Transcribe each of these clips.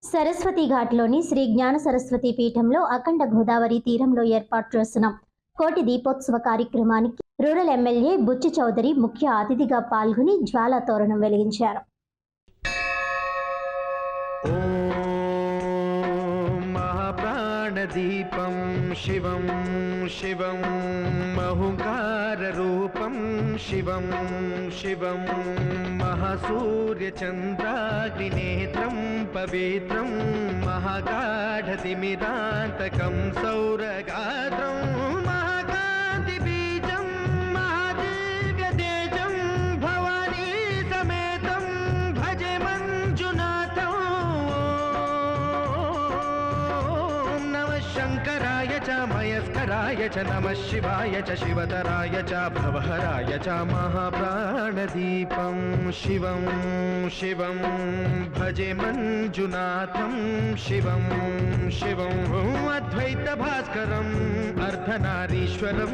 సరస్వతి ఘాట్లోని శ్రీ జ్ఞాన సరస్వతి పీఠంలో అఖండ గోదావరి తీరంలో ఏర్పాటు చేసిన కోటి దీపోత్సవ కార్యక్రమానికి రూరల్ ఎమ్మెల్యే బుచ్చి చౌదరి ముఖ్య అతిథిగా పాల్గొని జ్వాలా తోరణం వెలిగించారు. దీపం శివం శివం మహుంకార రూపం శివం శివం మహాసూర్య చంద్రాగ్నినేత్రం పవిత్రం మహాగాఢతిమిరాంతకం సౌరగాత్రం మహాకాంతి బీజం మహాదివ్య తేజం భవానీ సమేతం భజే మంజునాథం. శంకరాయ చ మయస్కరాయ చ నమః శివాయ చ శివతరాయ చ భవహరాయ చ మహాప్రాణదీపం శివం శివం భజే మంజునాథం శివం శివం అద్వైత భాస్కరం అర్ధనారీశ్వరం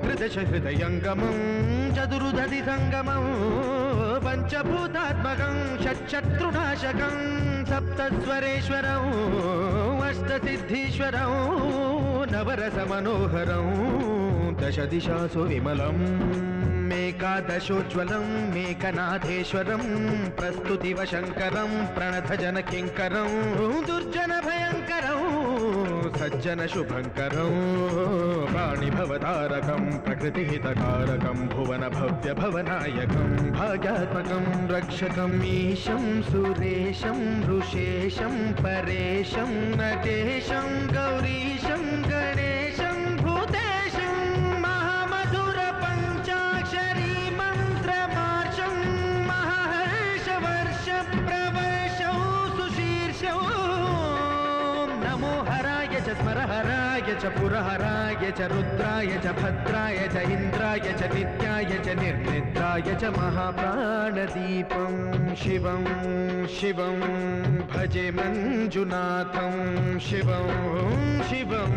త్రిదశ హృదయంగమం చతురుదధి సంగమం పంచభూతాత్మకం షట్శత్రునాశకం సప్తస్వరేశ్వరం అష్టసిద్ధీశ్వరం నవరస మనోహరం దశ దిశాసు విమలం మేకాదశోజ్వలం మేకనాథేశ్వరం ప్రస్తుతివ శంకరం ప్రణత జన కింకరం దుర్జన భయంకరం సజ్జన శుభంకరం ప్రాణిభవతారకం ప్రకృతిహితకారకం భువన భవ్య భవనాయకం భాగ్యాత్మకం రక్షకం ఈశం సురేశం ఋషేశం పరేశం నటేశం గౌరీశం గణేశం భూతేశం మహామధుర పంచాక్షరీ మంత్రమార్షం మహర్షవర్ష ప్రవర్షం సుశీర్షం నమో హరాయ చ స్మరహరాయ చ పురహరాయ చ రుద్రాయ చ భద్రాయ చ ఇంద్రాయ చ నిత్యాయ చ నిర్నిద్రాయ చ మహాప్రాణదీపం శివం శివం భజే మంజునాథం శివం శివం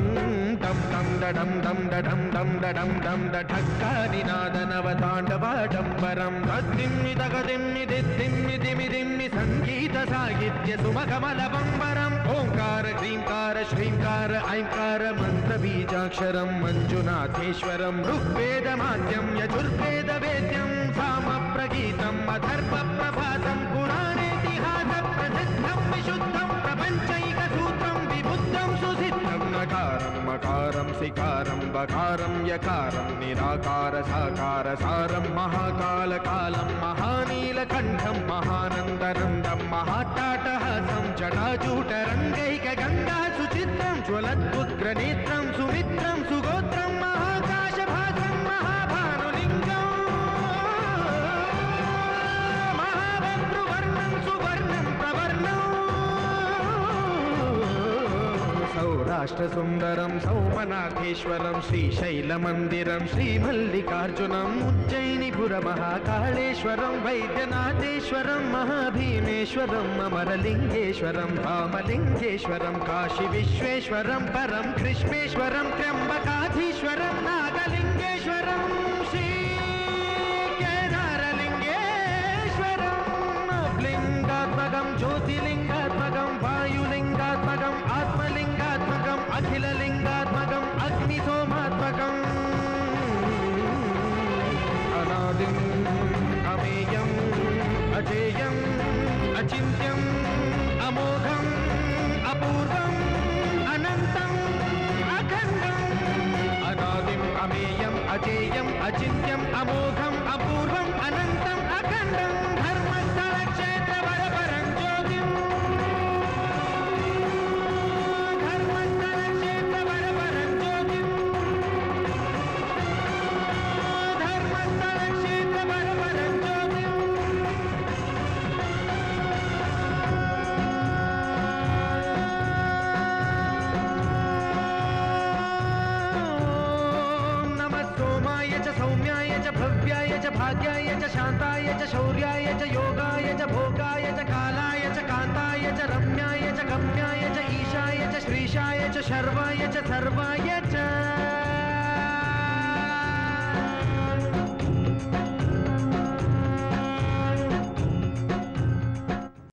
డం డం డడం డం డడం డం డడం డం ఢక్కానినాదనవతాండవాడంబరం తద్దిమ్మి తగదిమ్మి దిద్దిమ్మి దిమి దిమ్మి సంగీత సాహిత్య సుమకమలబంబరం ఓంకార హ్రీంకార శ్రీంకార ఐంకార మంత్ర బీజాక్షరం మంజునాథేశ్వరం ఋగ్వేదమాద్యం యజుర్వేద వేద్యం సామ ప్రగీతం అథర్వ ప్రభాతం పురాణేతిహాస ప్రసిద్ధం విశుద్ధం ప్రపంచైక సూత్రం విబుద్ధం సుసిద్ధం నకారం మకారం సికారం బకారం యకారం నిరాకార సాకార సారం మహాకాల కాలం మహానీలకంఠం మహానందనందం మహాటాటహాసం జటాజూటరంగైక గంగా సుచిత్రం జ్వలద్భుగ్రనేత్రం సుమిత్రం సుగోత్రం మహాకాశభాసం మహాభానులింగం మహాభద్రువర్ణం సువర్ణం ప్రవర్ణం సౌరాష్ట్ర సుందరం సౌమనాథేశ్వరం శ్రీశైలమందిరం శ్రీమల్లికార్జునం ఉజ్జయినిపుర మహాకాళేశ్వరం వైద్యనాథేశ్వరం మహాభీమేశ్వరం అమరలింగేశ్వరం రామలింగేశ్వరం కాశీ విశ్వేశ్వరం పరం కృష్ణేశ్వరం త్ర్యంబకాధీశ్వరం నాగలింగేశ్వరం శ్రీ కేదారలింగేశ్వరం లింగాత్మకం జ్యోతిలింగాత్మకం వాయులింగాత్మకం ఆత్మలింగాత్మకం అఖిలలింగాత్మకం అగ్నిసోమాత్మకం అనాదిం అమేయం అజేయం అచింత్యం అమోఘం అపూర్వం అనంతం అఖండం అనాదిం అమేయం అజేయం అచింత్యం అమోఘం అపూర్వం అనంతం అఖండం ధర్మస్థల క్షేత్ర వరపరం జ్యోతిం ధర్మస్థల క్షేత్ర వరపరం జ్యోతిం ధర్మస్థల క్షేత్ర వరపరం జ్యోతిం सोमाय च सौम्याय च भव्याय च भाग्याय च शान्ताय च शौर्याय च योगाय च भोगाय च कालाय च कान्ताय च रम्याय च गम्याय च ईशाय च श्रीशाय च शर्वाय च सर्वाय च